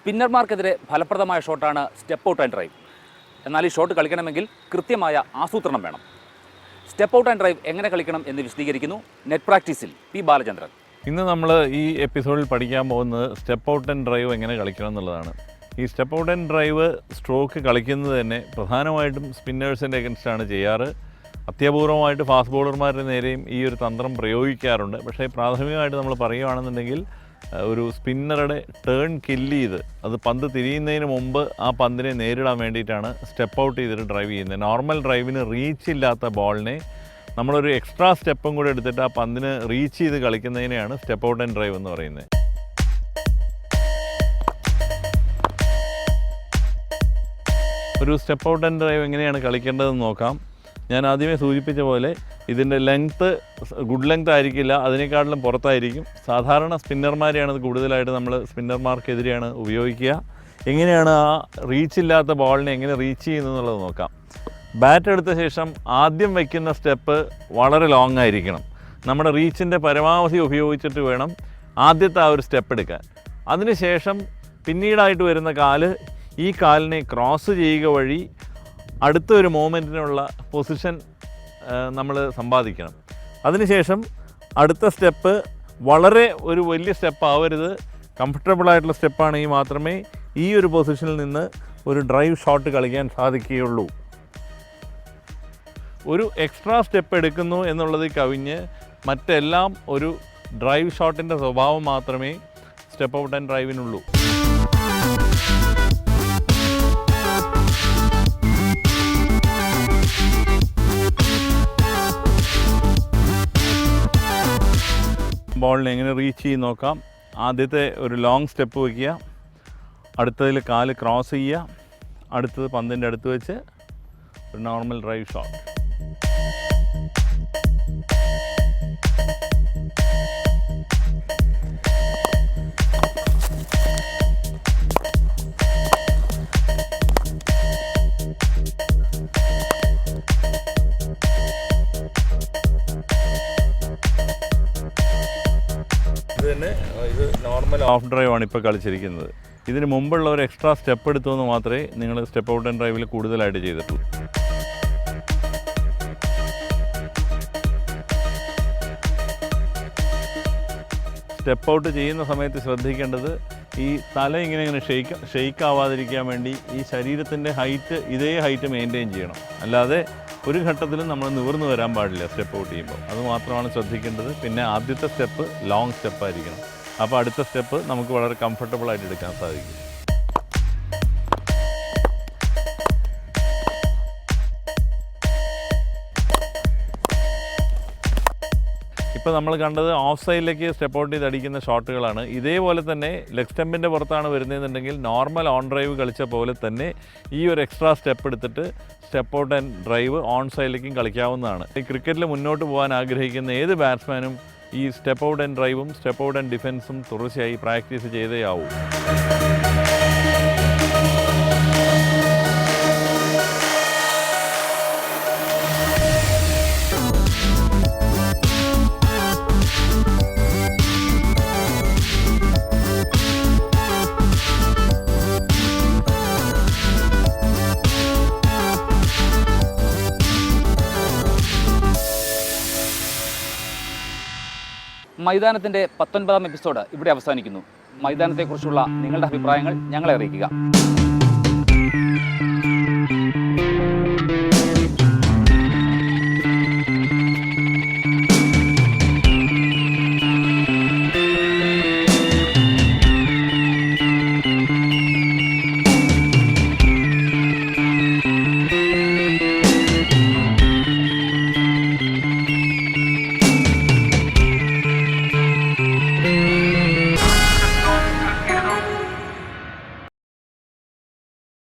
സ്പിന്നർമാർക്കെതിരെ ഫലപ്രദമായ ഷോട്ടാണ് step out and drive. എന്നാൽ ഈ ഷോട്ട് കളിക്കണമെങ്കിൽ കൃത്യമായ ആസൂത്രണം വേണം. സ്റ്റെപ്പ് ഔട്ട് ആൻഡ് ഡ്രൈവ് എങ്ങനെ കളിക്കണം എന്ന് വിശദീകരിക്കുന്നു നെറ്റ് പ്രാക്ടീസിൽ പി ബാലചന്ദ്രൻ. ഇന്ന് നമ്മൾ ഈ എപ്പിസോഡിൽ പഠിക്കാൻ പോകുന്നത് സ്റ്റെപ്പ് ഔട്ട് ആൻഡ് ഡ്രൈവ് എങ്ങനെ കളിക്കണം എന്നുള്ളതാണ്. ഈ step out and drive stroke കളിക്കുന്നത് തന്നെ പ്രധാനമായിട്ടും സ്പിന്നേഴ്സിൻ്റെ അഗൻസ്റ്റാണ് ചെയ്യാറ്. അത്യപൂർവമായിട്ട് ഫാസ്റ്റ് ബോളർമാരുടെ നേരെയും ഈ ഒരു തന്ത്രം പ്രയോഗിക്കാറുണ്ട്. പക്ഷേ പ്രാഥമികമായിട്ട് നമ്മൾ പറയുകയാണെന്നുണ്ടെങ്കിൽ ഒരു സ്പിന്നറുടെ ടേൺ കില്ല് ചെയ്ത് അത് പന്ത് തിരിയുന്നതിന് മുമ്പ് ആ പന്തിനെ നേരിടാൻ വേണ്ടിയിട്ടാണ് സ്റ്റെപ്പ് ഔട്ട് ചെയ്തിട്ട് ഡ്രൈവ് ചെയ്യുന്നത്. നോർമൽ ഡ്രൈവിന് റീച്ച് ഇല്ലാത്ത ബോളിനെ നമ്മളൊരു എക്സ്ട്രാ സ്റ്റെപ്പും കൂടെ എടുത്തിട്ട് ആ പന്തിന് റീച്ച് ചെയ്ത് കളിക്കുന്നതിനെയാണ് സ്റ്റെപ്പ് ഔട്ട് ആൻഡ് ഡ്രൈവ് എന്ന് പറയുന്നത്. ഒരു സ്റ്റെപ്പ് ഔട്ട് ആൻഡ് ഡ്രൈവ് എങ്ങനെയാണ് കളിക്കേണ്ടതെന്ന് നോക്കാം. ഞാൻ ആദ്യമേ സൂചിപ്പിച്ച പോലെ ഇതിൻ്റെ ലെങ്ത്ത് ഗുഡ് ലെങ്ത് ആയിരിക്കില്ല, അതിനേക്കാട്ടിലും പുറത്തായിരിക്കും. സാധാരണ സ്പിന്നർമാരെയാണ് ഇത് കൂടുതലായിട്ട് നമ്മൾ സ്പിന്നർമാർക്കെതിരെയാണ് ഉപയോഗിക്കുക. എങ്ങനെയാണ് ആ റീച്ച് ഇല്ലാത്ത ബോളിനെ എങ്ങനെ റീച്ച് ചെയ്യുന്നത് എന്നുള്ളത് നോക്കാം. ബാറ്റ് എടുത്ത ശേഷം ആദ്യം വയ്ക്കുന്ന സ്റ്റെപ്പ് വളരെ ലോങ് ആയിരിക്കണം. നമ്മുടെ റീച്ചിൻ്റെ പരമാവധി ഉപയോഗിച്ചിട്ട് വേണം ആദ്യത്തെ ആ ഒരു സ്റ്റെപ്പ് എടുക്കാൻ. അതിനുശേഷം പിന്നീടായിട്ട് വരുന്ന കാല്, ഈ കാലിനെ ക്രോസ് ചെയ്യുക വഴി അടുത്ത ഒരു മൂമെൻറ്റിനുള്ള പൊസിഷൻ നമ്മൾ സമ്പാദിക്കണം. അതിനുശേഷം അടുത്ത സ്റ്റെപ്പ് വളരെ ഒരു വലിയ സ്റ്റെപ്പ് ആവരുത്, കംഫർട്ടബിളായിട്ടുള്ള സ്റ്റെപ്പാണെങ്കിൽ മാത്രമേ ഈ ഒരു പൊസിഷനിൽ നിന്ന് ഒരു ഡ്രൈവ് ഷോട്ട് കളിക്കാൻ സാധിക്കുകയുള്ളൂ. ഒരു എക്സ്ട്രാ സ്റ്റെപ്പ് എടുക്കുന്നു എന്നുള്ളത് കവിഞ്ഞ് മറ്റെല്ലാം ഒരു ഡ്രൈവ് ഷോട്ടിൻ്റെ സ്വഭാവം മാത്രമേ സ്റ്റെപ്പ് ഔട്ട് ആൻഡ് ഡ്രൈവിനുള്ളൂ. ബോളിനെ എങ്ങനെ റീച്ച് ചെയ്ത് നോക്കാം. ആദ്യത്തെ ഒരു ലോങ് സ്റ്റെപ്പ് വയ്ക്കുക, അടുത്തതിൽ കാല് ക്രോസ് ചെയ്യുക, അടുത്തത് പന്തിൻ്റെ അടുത്ത് വെച്ച് ഒരു നോർമൽ ഡ്രൈവ് ഷോട്ട്. ഇത് നോർമൽ ഓഫ് ഡ്രൈവ് ആണ് ഇപ്പോൾ കളിച്ചിരിക്കുന്നത്. ഇതിന് മുമ്പുള്ള ഒരു എക്സ്ട്രാ സ്റ്റെപ്പ് എടുത്തു എന്ന് മാത്രമേ നിങ്ങൾ സ്റ്റെപ്പ് ഔട്ട് ആൻഡ് ഡ്രൈവിൽ കൂടുതലായിട്ട് ചെയ്തിട്ടുള്ളൂ. സ്റ്റെപ്പ് ഔട്ട് ചെയ്യുന്ന സമയത്ത് ശ്രദ്ധിക്കേണ്ടത് ഈ തല ഇങ്ങനെ ഷെയ്ക്ക് ആവാതിരിക്കാൻ വേണ്ടി ഈ ശരീരത്തിൻ്റെ ഹൈറ്റ് ഇതേ ഹൈറ്റ് മെയിൻറ്റെയിൻ ചെയ്യണം. അല്ലാതെ ഒരു ഘട്ടത്തിലും നമ്മൾ നിവർന്നു വരാൻ പാടില്ല സ്റ്റെപ്പ് ഔട്ട് ചെയ്യുമ്പോൾ. അത് മാത്രമാണ് ശ്രദ്ധിക്കേണ്ടത്. പിന്നെ ആദ്യത്തെ സ്റ്റെപ്പ് ലോങ് സ്റ്റെപ്പായിരിക്കണം. അപ്പോൾ അടുത്ത സ്റ്റെപ്പ് നമുക്ക് വളരെ കംഫർട്ടബിളായിട്ട് എടുക്കാൻ സാധിക്കും. ഇപ്പോൾ നമ്മൾ കണ്ടത് ഓഫ് സൈഡിലേക്ക് സ്റ്റെപ്പ് ഔട്ട് ചെയ്ത് അടിക്കുന്ന ഷോട്ടുകളാണ്. ഇതേപോലെ തന്നെ ലെഗ് സ്റ്റെമ്പിൻ്റെ പുറത്താണ് വരുന്നതെന്നുണ്ടെങ്കിൽ നോർമൽ ഓൺ ഡ്രൈവ് കളിച്ച പോലെ തന്നെ ഈ ഒരു എക്സ്ട്രാ സ്റ്റെപ്പ് എടുത്തിട്ട് step out and drive on സൈഡിലേക്കും കളിക്കാവുന്നതാണ്. ഈ ക്രിക്കറ്റിൽ മുന്നോട്ട് പോകാൻ ആഗ്രഹിക്കുന്ന ഏത് ബാറ്റ്സ്മാനും ഈ സ്റ്റെപ്പ് ഔട്ട് ആൻഡ് ഡ്രൈവും സ്റ്റെപ്പ് ഔട്ട് ആൻഡ് ഡിഫൻസും തുടർച്ചയായി പ്രാക്ടീസ് ചെയ്തേ ആവൂ. മൈതാനത്തിൻ്റെ 19ാം എപ്പിസോഡ് ഇവിടെ അവസാനിക്കുന്നു. മൈതാനത്തെക്കുറിച്ചുള്ള നിങ്ങളുടെ അഭിപ്രായങ്ങൾ ഞങ്ങളെ അറിയിക്കുക.